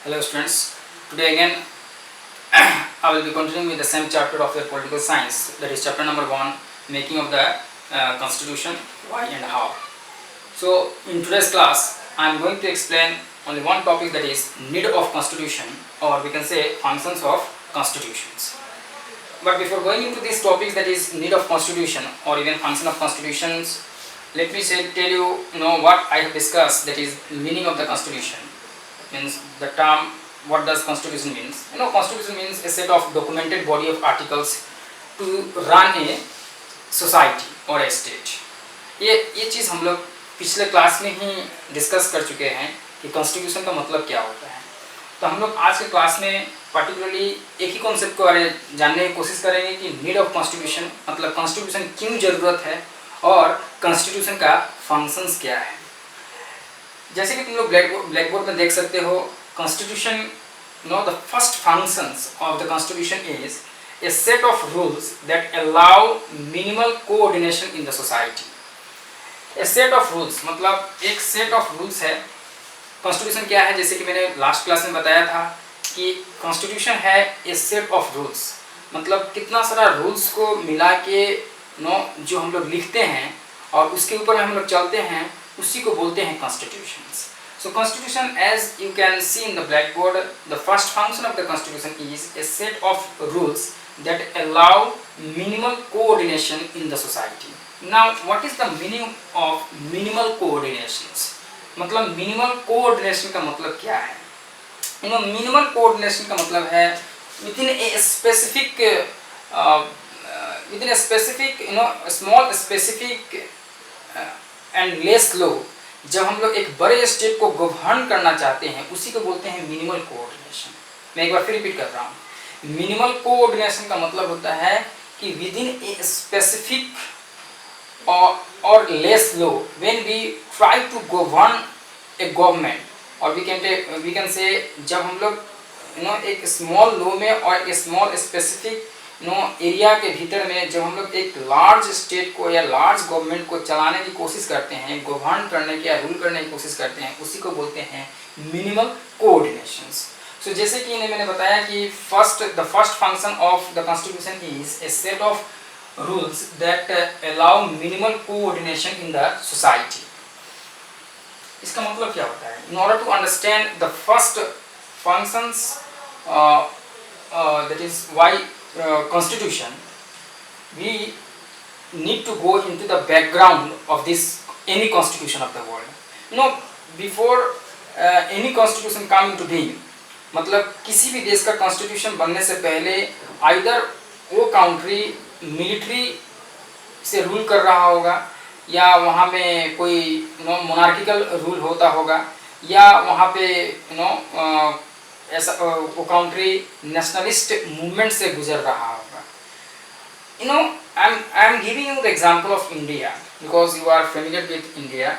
Hello students, today again I will be continuing with the same chapter of your political science, that is chapter number 1, making of the constitution, why and how. So in today's class I am going to explain only one topic, that is need of constitution, or we can say functions of constitutions. But before going into these topics, that is need of constitution or even function of constitutions, let me tell you, what I have discussed, that is meaning of the constitution. Means the term, what does constitution means? Constitution means a set of documented body of articles to run a society or a state. ये चीज़ हम लोग पिछले class में ही discuss कर चुके हैं कि constitution का मतलब क्या होता है। तो हम लोग आज के क्लास में पर्टिकुलरली एक ही कॉन्सेप्ट को जानने की कोशिश करेंगे कि नीड ऑफ कॉन्स्टिट्यूशन मतलब कॉन्स्टिट्यूशन क्यों ज़रूरत है और कॉन्स्टिट्यूशन का फंक्शंस क्या है। जैसे कि तुम लोग ब्लैक बोर्ड में देख सकते हो, constitution the first functions of the constitution is a set of rules that allow minimal coordination in the society. A set of rules मतलब एक सेट ऑफ रूल्स है। कॉन्स्टिट्यूशन क्या है, जैसे कि मैंने लास्ट क्लास में बताया था कि कॉन्स्टिट्यूशन है ए सेट ऑफ रूल्स, मतलब कितना सारा रूल्स को मिला के जो हम लोग लिखते हैं और उसके ऊपर हम लोग चलते हैं, उसी को बोलते हैं constitutions. So constitution, as you can see in the black board, the first function of the constitution is a set of rules that allow minimal coordination in the society. Now what is the meaning of minimal coordinations, मतलब minimal coordination का मतलब क्या है? Minimal coordination का मतलब है within a specific small specific and less low. जब हम लोग एक बड़े स्टेट को गवर्न करना चाहते हैं, उसी को बोलते हैं मिनिमल कोऑर्डिनेशन। मैं एक बार फिर रिपीट कर रहा हूँ, मिनिमल कोऑर्डिनेशन का मतलब होता है कि विदिन ए स्पेसिफिक और less low when we try to govern a government, और वी कैन से जब हम लोग एक स्मॉल लो में और एक स्मॉल स्पेसिफिक एरिया के भीतर में जब हम लोग एक लार्ज स्टेट को या लार्ज गवर्नमेंट को चलाने की कोशिश करते हैं, गवर्न करने की या रूल करने की कोशिश करते हैं, उसी को बोलते हैं मिनिमल कोऑर्डिनेशंस। सो जैसे कि मैंने बताया कि the first function of the constitution is a set of rules that allow minimal coordination in the society. इसका मतलब क्या होता है? In order to understand the first functions, that is why constitution, we need to go into the background of this any constitution of the world. Before any constitution come into being, मतलब किसी भी देश का constitution बनने से पहले either वो country military से रूल कर रहा होगा, या वहाँ में कोई मोनार्किकल रूल होता होगा, या वहाँ पे ऐसा वो काउंट्री नेशनलिस्ट मूवमेंट से गुजर रहा होगा। I am giving you the example of India because you are familiar with India.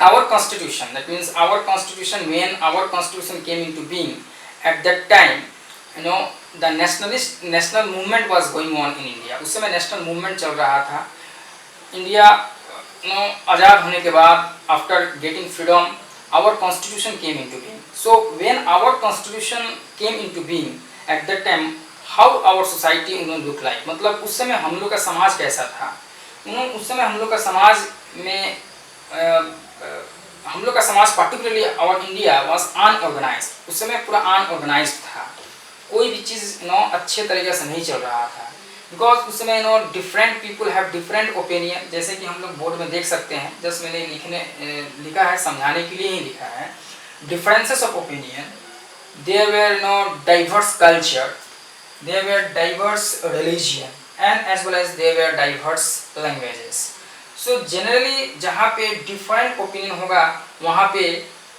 our constitution, that means our constitution, when our constitution came into being, at that time the national movement was going on in India. उस समय national movement चल रहा था। India आज़ाद होने के बाद, after getting freedom, our constitution came into being. So when our constitution came into being, at that time how our society look like, मतलब उस समय हम लोग का समाज कैसा था? उस समय हम लोग का समाज में हम लोग का समाज particularly our India was unorganized. उस समय पूरा unorganized था, कोई भी चीज़ अच्छे तरीके से नहीं चल रहा था, बिकॉज उस समय different people have different opinion. जैसे कि हम लोग बोर्ड में देख सकते हैं, जस्ट मैंने लिखा है, समझाने के लिए ही लिखा है, differences of opinion, there were diverse culture, there were diverse religion and as well as there were diverse languages. So generally जहाँ पे डिफरेंट ओपिनियन होगा वहाँ पे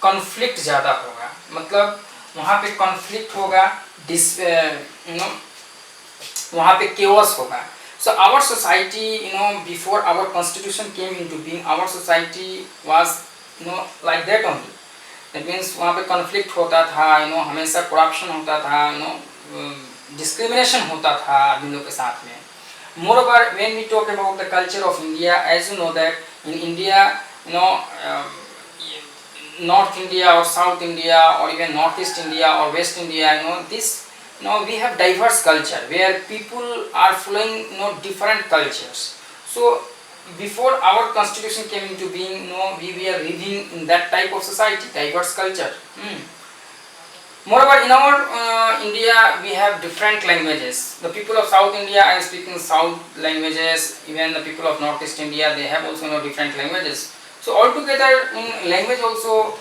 कॉन्फ्लिक्ट ज़्यादा होगा, मतलब वहाँ पे कॉन्फ्लिक्ट होगा, वहाँ पे chaos होगा। So our society, before our constitution came into being, our society was, like that only. That means वहाँ पे conflict होता था, हमेशा corruption होता था, discrimination होता था आदमी लोग के साथ में। Moreover, when we talk about the culture of India, as you know that in India, North India or South India or even Northeast India or West India, we have diverse culture where people are following different cultures. So before our constitution came into being, we were living in that type of society, diverse culture. Moreover, in our India, we have different languages. The people of South India are speaking South languages. Even the people of Northeast India, they have also different languages. So altogether, in language also,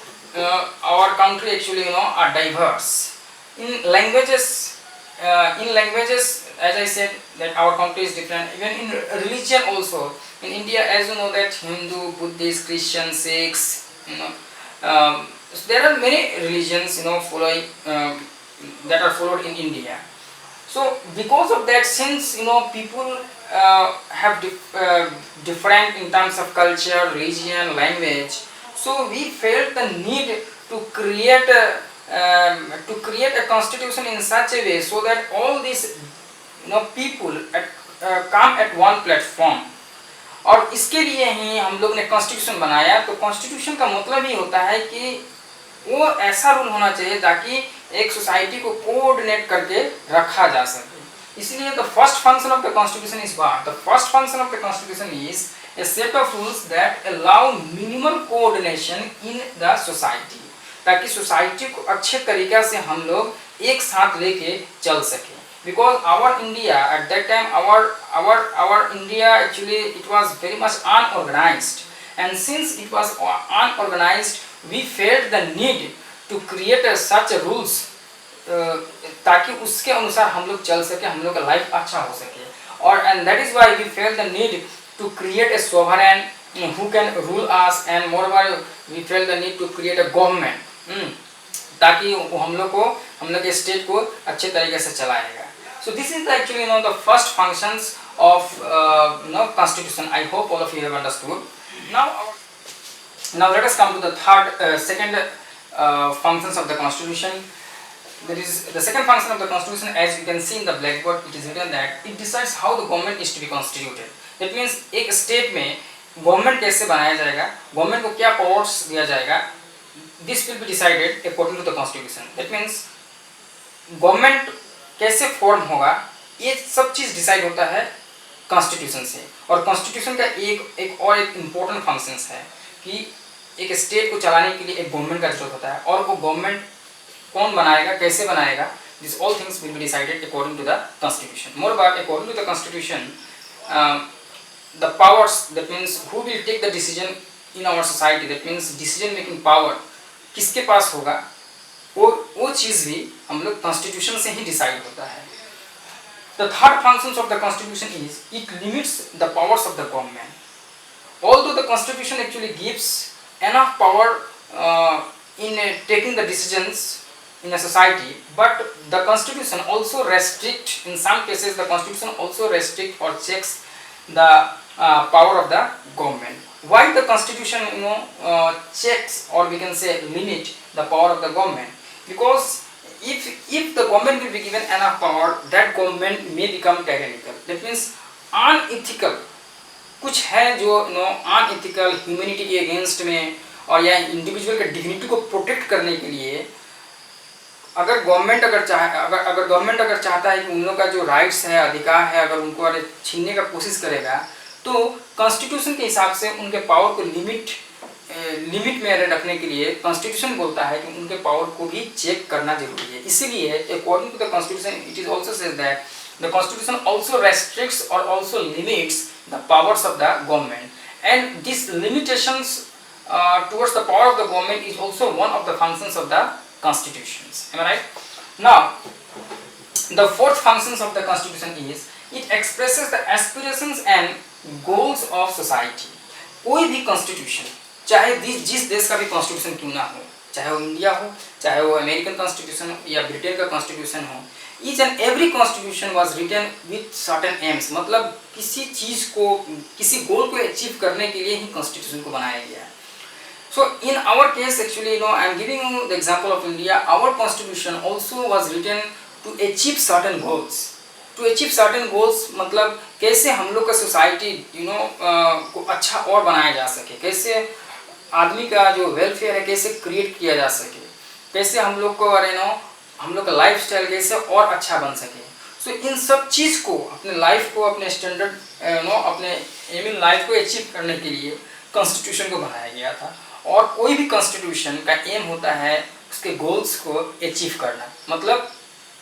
our country actually are diverse. In languages, as I said, that our country is different. Even in religion also, in India, as you know, that Hindu, Buddhist, Christian, Sikhs, so there are many religions following that are followed in India. So because of that, since people have different in terms of culture, religion, language, so we felt the need to create a constitution in such a way so that all these people come at one platform. और इसके लिए ही हम लोग ने constitution बनाया. तो constitution का मतलब ही होता है कि वो ऐसा रूल होना चाहिए ताकि एक सोसाइटी को कोऑर्डिनेट करके रखा जा सके. इसलिए the first function of the constitution is what? The first function of the constitution is a set of rules that allow minimal coordination in the society, ताकि सोसाइटी को अच्छे तरीके से हम लोग एक साथ लेके चल सके. Because our India at that time, our India actually it was very much unorganized, and since it was unorganized, we felt the need to create such a rules ताकि उसके अनुसार हम लोग चल सके, हम लोग का लाइफ अच्छा हो सके. और and that is why we felt the need to create a sovereign who can rule us, and moreover we felt the need to create a government ताकि वो हम लोग के स्टेट को अच्छे तरीके से चलाएगा. So this is actually the first functions of constitution. I hope all of you have understood. Now let us come to the second functions of the constitution. There is the second function of the constitution, as you can see in the blackboard. It is written that it decides how the government is to be constituted. That means एक state में government कैसे बनाया जाएगा, government को क्या powers दिया जाएगा, this will be decided according to the constitution. That means government कैसे फॉर्म होगा, ये सब चीज डिसाइड होता है कॉन्स्टिट्यूशन से. और कॉन्स्टिट्यूशन का एक इम्पोर्टेंट फंक्शंस है कि एक स्टेट को चलाने के लिए एक गवर्नमेंट का जरूरत होता है, और वो गवर्नमेंट कौन बनाएगा, कैसे बनाएगा, this all things will be decided according to the constitution. Moreover according to the constitution, the powers, that means who will take the decision in our society, that means decision making power किसके पास होगा, वो चीज़ भी हम लोग constitution से ही decide होता है. The third functions of the constitution is it limits the powers of the government. Although the constitution actually gives enough power in taking the decisions in a society, but the constitution also restrict, in some cases the constitution also restrict or checks the power of the government. Why the constitution checks, or we can say limit the power of the government? Because if the government will be given enough power, that government may become tyrannical. That means unethical, कुछ है जो unethical, humanity के against में, और या individual के dignity को protect करने के लिए अगर गवर्नमेंट अगर गवर्नमेंट अगर चाहता है कि उन लोगों का जो राइट्स है, अधिकार है, अगर उनको अगर छीनने का कोशिश करेगा, तो कॉन्स्टिट्यूशन के हिसाब से उनके पावर को लिमिट में रखने के लिए कॉन्स्टिट्यूशन बोलता है कि उनके पावर को भी चेक करना जरूरी है. इसीलिए according to the constitution it is also says that the constitution also restricts और also limits the powers of the government, and this limitations towards the power of the government is also one of the functions of the constitutions. Am I right? Now, the fourth functions of the constitution is it expresses the aspirations and goals of society. कोई भी constitution, चाहे जिस देश का भी constitution क्यों ना हो, चाहे वो इंडिया हो, चाहे वो अमेरिकन कॉन्स्टिट्यूशन या ब्रिटेन का कॉन्स्टिट्यूशन हो, each and every constitution was written with certain aims. मतलब किसी चीज को, किसी गोल को अचीव करने के लिए ही कॉन्स्टिट्यूशन को बनाया गया है. So in our case actually, I am giving you the example of India. Our constitution also was written to achieve certain goals. To achieve certain goals मतलब कैसे हम लोग का सोसाइटी को अच्छा और बनाया जा सके, कैसे आदमी का जो वेलफेयर है कैसे क्रिएट किया जा सके, कैसे हम लोग को हम लोग का लाइफ स्टाइल कैसे और अच्छा बन सके। सो इन सब चीज़ को अपने लाइफ को, अपने स्टैंडर्ड अपने एम इन लाइफ को अचीव करने के लिए कॉन्स्टिट्यूशन को बनाया गया था। और कोई भी कॉन्स्टिट्यूशन का एम होता है उसके गोल्स को अचीव करना, मतलब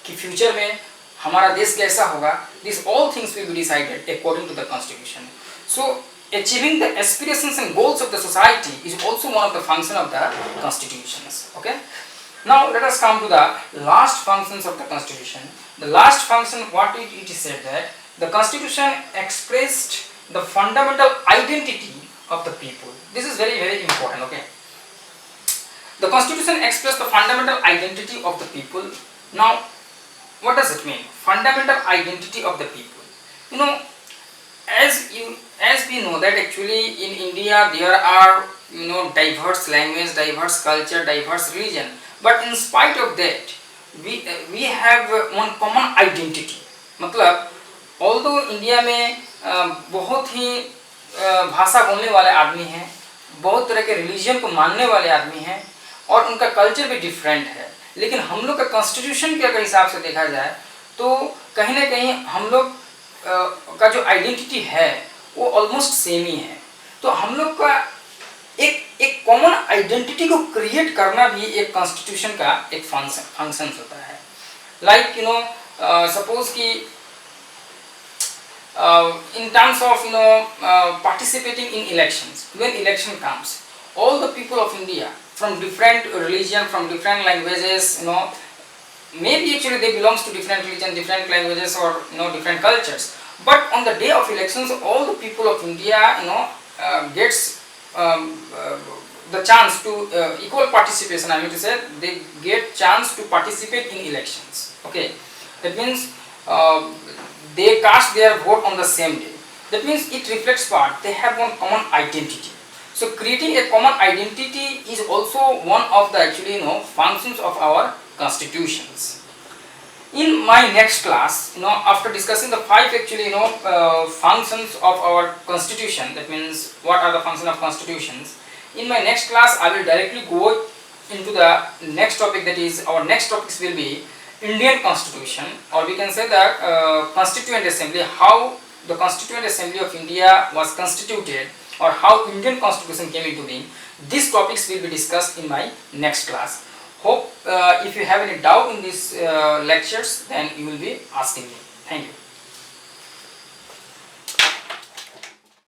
कि फ्यूचर में हमारा देश कैसा होगा, this all things will be decided according to the constitution. So achieving the aspirations and goals of the society is also one of the function of the constitutions. Okay, now let us come to the last functions of the constitution. The last function, what it is said that the constitution expressed the fundamental identity of the people. This is very, very important. Okay, the constitution expressed the fundamental identity of the people. Now what does it mean, fundamental identity of the people? You know, as we know that actually in India there are diverse language, diverse culture, diverse religion, but in spite of that we have one common identity. मतलब although India में बहुत ही भाषा बोलने वाले आदमी हैं, बहुत तरह के रिलीजन को मानने वाले आदमी हैं और उनका कल्चर भी डिफरेंट है, लेकिन हम लोग का कॉन्स्टिट्यूशन के अगर हिसाब से देखा जाए तो कहीं ना कहीं हम लोग का जो आइडेंटिटी है वो ऑलमोस्ट सेम ही है। तो हम लोग का एक कॉमन आइडेंटिटी को क्रिएट करना भी एक कॉन्स्टिट्यूशन का एक फंक्शन होता है। लाइक सपोज कि in terms of participating in elections, when election comes, all the people of India from different religion, from different languages, maybe actually they belongs to different religion, different languages, or different cultures, but on the day of elections all the people of India gets the chance to equal participation. I mean to say they get chance to participate in elections. Okay, that means they cast their vote on the same day. That means it reflects part they have one common identity. So creating a common identity is also one of the actually functions of our constitutions. In my next class, after discussing the 5 actually functions of our constitution, that means what are the functions of constitutions, in my next class I will directly go into the next topic, that is our next topics will be Indian Constitution, or we can say the Constituent Assembly, how the Constituent Assembly of India was constituted, or how Indian Constitution came into being. These topics will be discussed in my next class. Hope if you have any doubt in these lectures, then you will be asking me. Thank you.